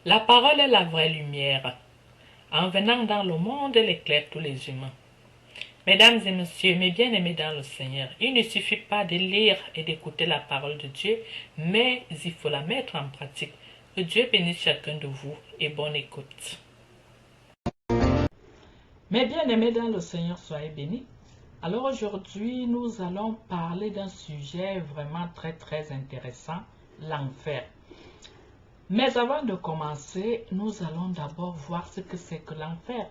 La parole est la vraie lumière. En venant dans le monde, elle éclaire tous les humains. Mesdames et messieurs, mes bien-aimés dans le Seigneur, il ne suffit pas de lire et d'écouter la parole de Dieu, mais il faut la mettre en pratique. Que Dieu bénisse chacun de vous et bonne écoute. Mes bien-aimés dans le Seigneur, soyez bénis. Alors aujourd'hui, nous allons parler d'un sujet vraiment très intéressant, l'enfer. Mais avant de commencer, nous allons d'abord voir ce que c'est que l'enfer.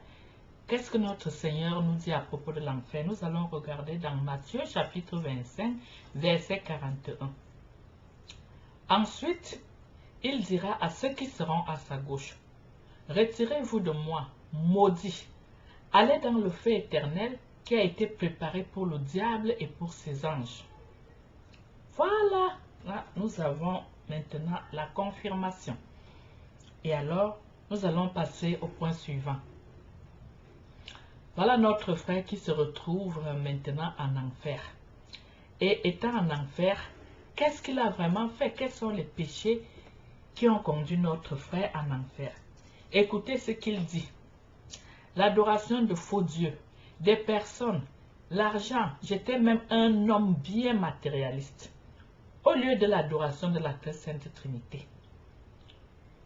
Qu'est-ce que notre Seigneur nous dit à propos de l'enfer? Nous allons regarder dans Matthieu chapitre 25, verset 41. Ensuite, il dira à ceux qui seront à sa gauche, « Retirez-vous de moi, maudits, allez dans le feu éternel qui a été préparé pour le diable et pour ses anges. » Voilà, là, nous avons maintenant la confirmation. Et alors, nous allons passer au point suivant. Voilà notre frère qui se retrouve maintenant en enfer. Et étant en enfer, qu'est-ce qu'il a vraiment fait? Quels sont les péchés qui ont conduit notre frère en enfer? Écoutez ce qu'il dit. L'adoration de faux dieux, des personnes, l'argent. J'étais même un homme bien matérialiste. Au lieu de l'adoration de la très sainte Trinité.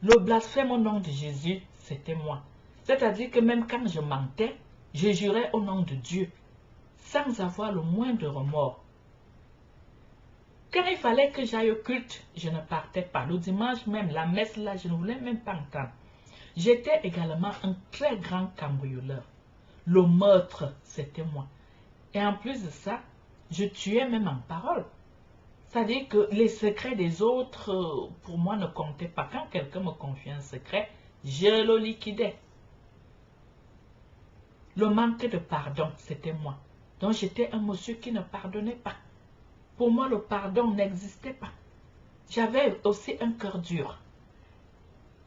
Le blasphème au nom de Jésus, c'était moi. C'est-à-dire que même quand je mentais, je jurais au nom de Dieu, sans avoir le moindre remords. Quand il fallait que j'aille au culte, je ne partais pas. Le dimanche même, la messe là, je ne voulais même pas entendre. J'étais également un très grand cambrioleur. Le meurtre, c'était moi. Et en plus de ça, je tuais même en parole. C'est-à-dire que les secrets des autres, pour moi, ne comptaient pas. Quand quelqu'un me confiait un secret, je le liquidais. Le manque de pardon, c'était moi. Donc j'étais un monsieur qui ne pardonnait pas. Pour moi, le pardon n'existait pas. J'avais aussi un cœur dur.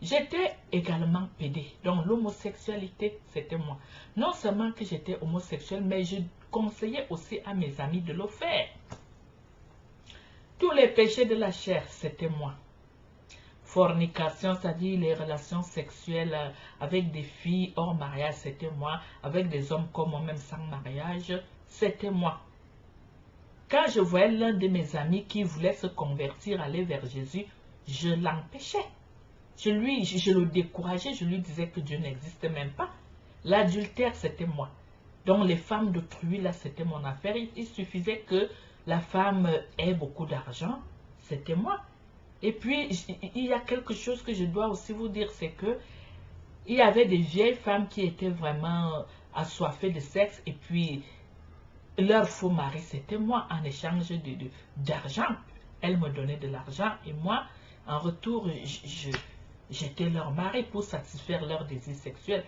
J'étais également pédé. Donc l'homosexualité, c'était moi. Non seulement que j'étais homosexuel, mais je conseillais aussi à mes amis de le faire. Tous les péchés de la chair, c'était moi. Fornication, c'est-à-dire les relations sexuelles avec des filles hors mariage, c'était moi. Avec des hommes comme moi, même sans mariage, c'était moi. Quand je voyais l'un de mes amis qui voulait se convertir, aller vers Jésus, je l'empêchais. Je le décourageais, je lui disais que Dieu n'existe même pas. L'adultère, c'était moi. Donc les femmes d'autrui, là, c'était mon affaire. Il suffisait que la femme ait beaucoup d'argent, c'était moi. Et puis, il y a quelque chose que je dois aussi vous dire, c'est que il y avait des vieilles femmes qui étaient vraiment assoiffées de sexe et puis leur faux mari, c'était moi en échange d'argent. Elles me donnaient de l'argent et moi, en retour, j'étais leur mari pour satisfaire leurs désirs sexuels.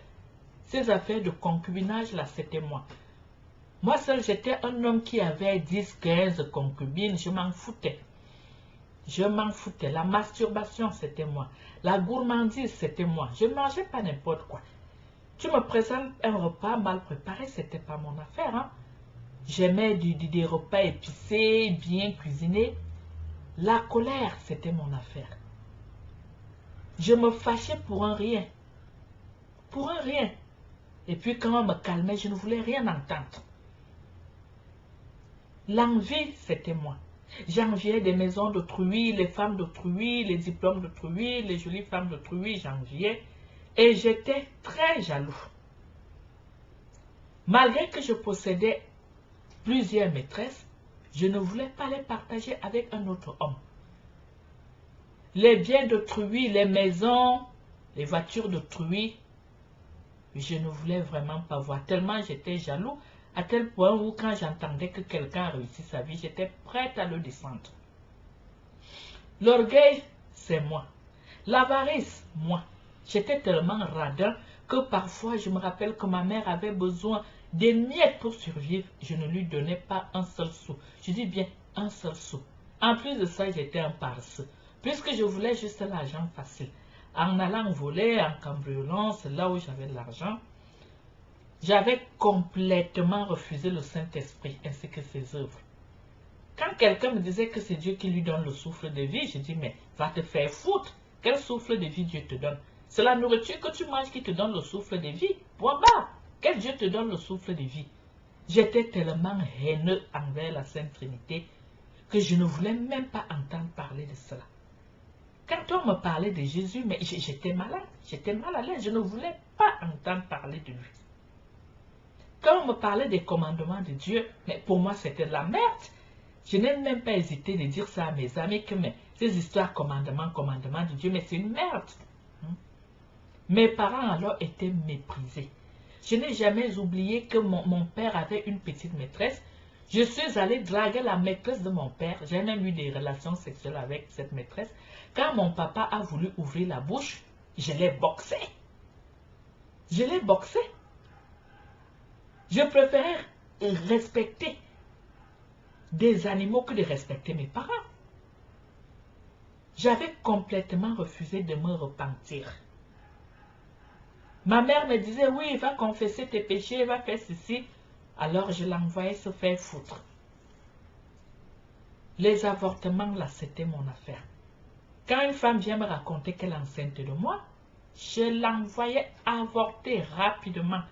Ces affaires de concubinage, là, c'était moi. Moi seul, j'étais un homme qui avait 10, 15 concubines, je m'en foutais. Je m'en foutais. La masturbation, c'était moi. La gourmandise, c'était moi. Je ne mangeais pas n'importe quoi. Tu me présentes un repas mal préparé, c'était pas mon affaire. Hein? J'aimais des repas épicés, bien cuisinés. La colère, c'était mon affaire. Je me fâchais pour un rien. Pour un rien. Et puis quand on me calmait, je ne voulais rien entendre. L'envie, c'était moi. J'enviais des maisons d'autrui, les femmes d'autrui, les diplômes d'autrui, les jolies femmes d'autrui, j'enviais. Et j'étais très jaloux. Malgré que je possédais plusieurs maîtresses, je ne voulais pas les partager avec un autre homme. Les biens d'autrui, les maisons, les voitures d'autrui, je ne voulais vraiment pas voir. Tellement j'étais jaloux, à tel point où quand j'entendais que quelqu'un a réussi sa vie, j'étais prête à le descendre. L'orgueil, c'est moi. L'avarice, moi. J'étais tellement radin que parfois je me rappelle que ma mère avait besoin des miettes pour survivre. Je ne lui donnais pas un seul sou. Je dis bien un seul sou. En plus de ça, j'étais un paresseux. Puisque je voulais juste l'argent facile. En allant voler, en cambriolant, c'est là où j'avais de l'argent. J'avais complètement refusé le Saint-Esprit ainsi que ses œuvres. Quand quelqu'un me disait que c'est Dieu qui lui donne le souffle de vie, je dis mais va te faire foutre. Quel souffle de vie Dieu te donne? C'est la nourriture que tu manges qui te donne le souffle de vie. Point barre. Quel Dieu te donne le souffle de vie? J'étais tellement haineux envers la Sainte Trinité que je ne voulais même pas entendre parler de cela. Quand on me parlait de Jésus, mais j'étais malade, j'étais mal à l'aise, je ne voulais pas entendre parler de lui. Quand on me parlait des commandements de Dieu, mais pour moi c'était de la merde. Je n'ai même pas hésité de dire ça à mes amis que mais, ces histoires commandements de Dieu, mais c'est une merde. Mes parents alors étaient méprisés. Je n'ai jamais oublié que mon père avait une petite maîtresse. Je suis allée draguer la maîtresse de mon père. J'ai même eu des relations sexuelles avec cette maîtresse. Quand mon papa a voulu ouvrir la bouche, je l'ai boxé. Je l'ai boxé. Je préférais respecter des animaux que de respecter mes parents. J'avais complètement refusé de me repentir. Ma mère me disait, oui, va confesser tes péchés, va faire ceci. Alors je l'envoyais se faire foutre. Les avortements, là, c'était mon affaire. Quand une femme vient me raconter qu'elle est enceinte de moi, je l'envoyais avorter rapidement.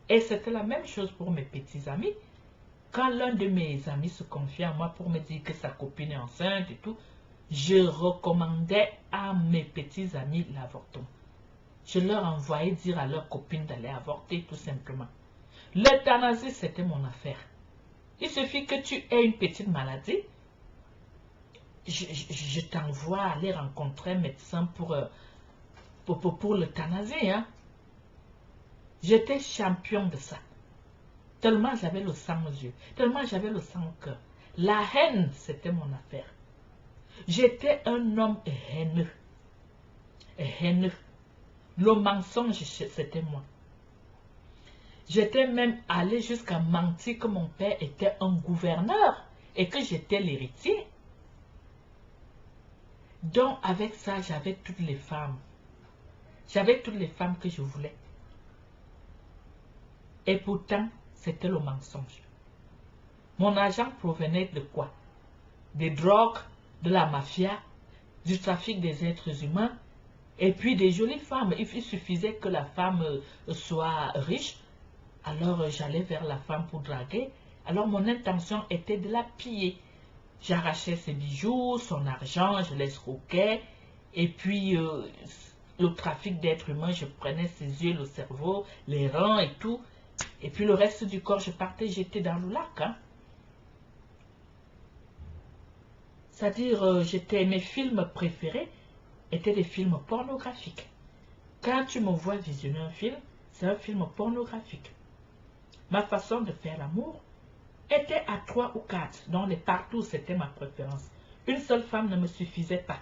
Et c'était la même chose pour mes petits amis. Quand l'un de mes amis se confiait à moi pour me dire que sa copine est enceinte et tout, je recommandais à mes petits amis l'avortement. Je leur envoyais dire à leur copine d'aller avorter tout simplement. L'euthanasie, c'était mon affaire. Il suffit que tu aies une petite maladie, je t'envoie aller rencontrer un médecin pour l'euthanasie. Hein. J'étais champion de ça. Tellement j'avais le sang aux yeux, tellement j'avais le sang au cœur. La haine, c'était mon affaire. J'étais un homme haineux. Haineux. Le mensonge, c'était moi. J'étais même allé jusqu'à mentir que mon père était un gouverneur et que j'étais l'héritier. Donc, avec ça, j'avais toutes les femmes. J'avais toutes les femmes que je voulais. Et pourtant, c'était le mensonge. Mon argent provenait de quoi? Des drogues, de la mafia, du trafic des êtres humains, et puis des jolies femmes. Il suffisait que la femme soit riche. Alors j'allais vers la femme pour draguer. Alors mon intention était de la piller. J'arrachais ses bijoux, son argent, je l'escroquais. Et puis le trafic d'êtres humains, je prenais ses yeux, le cerveau, les reins et tout. Et puis le reste du corps, je partais jeter dans le lac. Hein. C'est-à-dire, mes films préférés étaient des films pornographiques. Quand tu me vois visionner un film, c'est un film pornographique. Ma façon de faire l'amour était à 3 ou 4, donc les partout c'était ma préférence. Une seule femme ne me suffisait pas.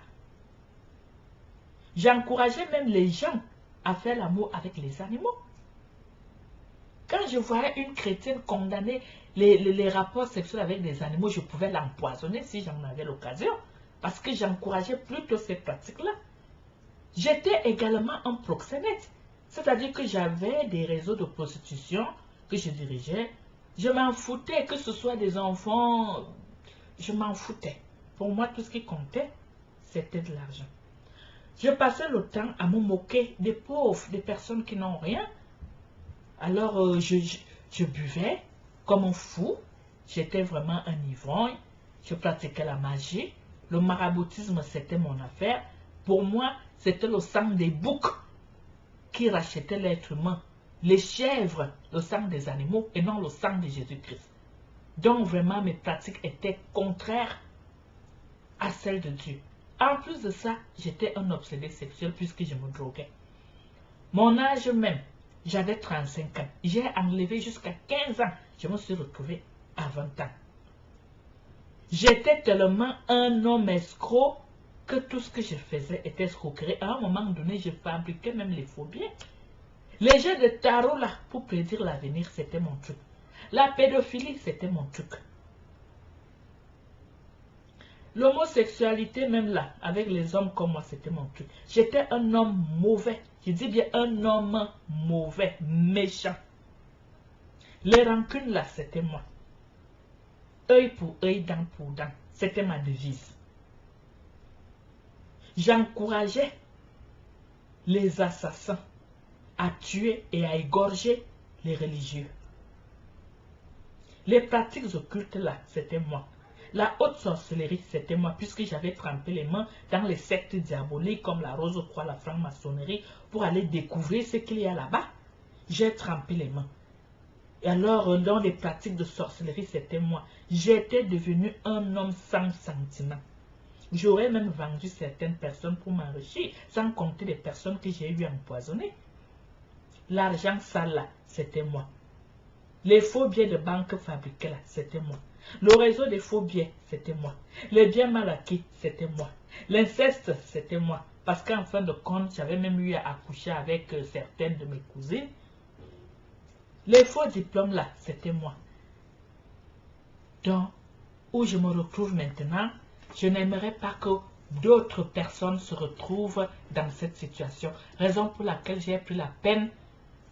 J'encourageais même les gens à faire l'amour avec les animaux. Quand je voyais une chrétienne condamner les rapports sexuels avec des animaux, je pouvais l'empoisonner si j'en avais l'occasion, parce que j'encourageais plutôt ces pratiques-là. J'étais également un proxénète, c'est-à-dire que j'avais des réseaux de prostitution que je dirigeais. Je m'en foutais, que ce soit des enfants, je m'en foutais. Pour moi, tout ce qui comptait, c'était de l'argent. Je passais le temps à me moquer des pauvres, des personnes qui n'ont rien. Alors, je buvais comme un fou. J'étais vraiment un ivrogne. Je pratiquais la magie. Le maraboutisme, c'était mon affaire. Pour moi, c'était le sang des boucs qui rachetait l'être humain. Les chèvres, le sang des animaux et non le sang de Jésus-Christ. Donc, vraiment, mes pratiques étaient contraires à celles de Dieu. En plus de ça, j'étais un obsédé sexuel puisque je me droguais. Mon âge même, j'avais 35 ans. J'ai enlevé jusqu'à 15 ans. Je me suis retrouvé à 20 ans. J'étais tellement un homme escroc que tout ce que je faisais était escroquerie. À un moment donné, je fabriquais même les phobies. Les jeux de tarot là, pour prédire l'avenir, c'était mon truc. La pédophilie, c'était mon truc. L'homosexualité même là, avec les hommes comme moi, c'était mon truc. J'étais un homme mauvais. Je dis bien un homme mauvais, méchant. Les rancunes là, c'était moi. Œil pour œil, dent pour dent. C'était ma devise. J'encourageais les assassins, à tuer et à égorger les religieux. Les pratiques occultes là, c'était moi. La haute sorcellerie, c'était moi, puisque j'avais trempé les mains dans les sectes diaboliques comme la Rose Croix, la franc-maçonnerie, pour aller découvrir ce qu'il y a là-bas. J'ai trempé les mains. Et alors, dans les pratiques de sorcellerie, c'était moi. J'étais devenu un homme sans sentiment. J'aurais même vendu certaines personnes pour m'enrichir, sans compter les personnes que j'ai eu empoisonnées. L'argent sale là, c'était moi. Les faux billets de banque fabriqués là, c'était moi. Le réseau des faux billets, c'était moi. Les biens mal acquis, c'était moi. L'inceste, c'était moi. Parce qu'en fin de compte, j'avais même eu à accoucher avec certaines de mes cousines. Les faux diplômes là, c'était moi. Donc, où je me retrouve maintenant, je n'aimerais pas que d'autres personnes se retrouvent dans cette situation. Raison pour laquelle j'ai pris la peine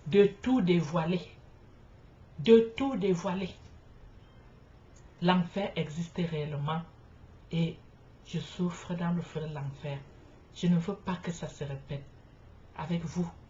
de tout dévoiler. De tout dévoiler. L'enfer existe réellement et je souffre dans le feu de l'enfer. Je ne veux pas que ça se répète avec vous.